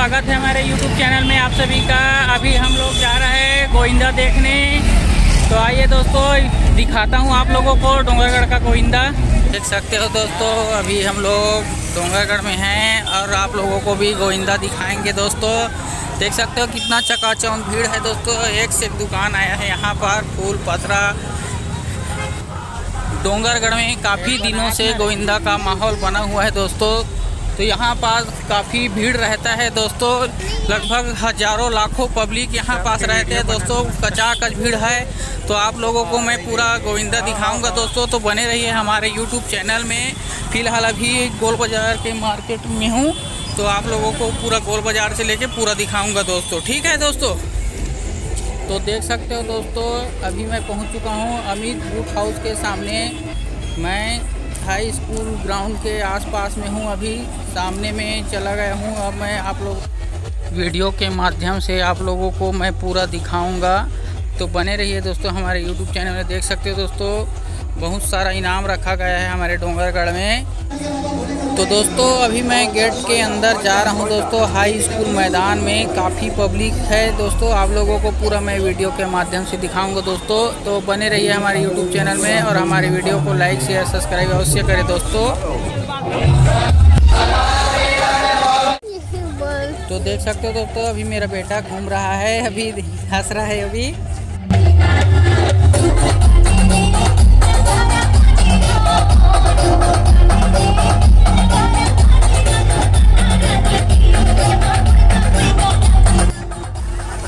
स्वागत है हमारे YouTube चैनल में आप सभी का। अभी हम लोग जा रहे हैं गोविंदा देखने। तो आइए दोस्तों, दिखाता हूँ आप लोगों को डोंगरगढ़ का गोविंदा। देख सकते हो दोस्तों, अभी हम लोग डोंगरगढ़ में हैं और आप लोगों को भी गोविंदा दिखाएंगे दोस्तों। देख सकते हो कितना चकाचौंध भीड़ है दोस्तों। एक से एक दुकान आया है यहाँ पर, फूल पथरा। डोंगरगढ़ में काफ़ी दिनों से गोविंदा का माहौल बना हुआ है दोस्तों। तो यहाँ पास काफ़ी भीड़ रहता है दोस्तों। लगभग हज़ारों लाखों पब्लिक यहाँ पास रहते हैं दोस्तों। कचाकच भीड़ है। तो आप लोगों को मैं पूरा गोविंदा दिखाऊंगा दोस्तों। तो बने रहिए हमारे YouTube चैनल में। फ़िलहाल अभी गोल बाज़ार के मार्केट में हूँ, तो आप लोगों को पूरा गोल बाज़ार से लेके पूरा दिखाऊंगा दोस्तों। ठीक है दोस्तों। तो देख सकते हो दोस्तों, अभी मैं पहुँच चुका हूँ अमित बूट हाउस के सामने। मैं हाई स्कूल ग्राउंड के आसपास में हूँ, अभी सामने में चला गया हूँ। अब मैं आप लोग वीडियो के माध्यम से आप लोगों को मैं पूरा दिखाऊंगा। तो बने रहिए दोस्तों हमारे YouTube चैनल में। देख सकते हो दोस्तों, बहुत सारा इनाम रखा गया है हमारे डोंगरगढ़ में। तो दोस्तों अभी मैं गेट के अंदर जा रहा हूँ दोस्तों, हाई स्कूल मैदान में। काफ़ी पब्लिक है दोस्तों, आप लोगों को पूरा मैं वीडियो के माध्यम से दिखाऊंगा दोस्तों। तो बने रहिए हमारे YouTube चैनल में और हमारे वीडियो को लाइक शेयर सब्सक्राइब अवश्य करें दोस्तों। तो देख सकते हो दोस्तों, अभी मेरा बेटा घूम रहा है, अभी हंस रहा है अभी।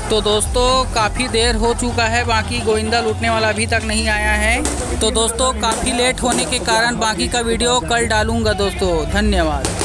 तो दोस्तों काफ़ी देर हो चुका है, बाकी गोविंदा लूटने वाला अभी तक नहीं आया है। तो दोस्तों काफ़ी लेट होने के कारण बाकी का वीडियो कल डालूंगा दोस्तों। धन्यवाद।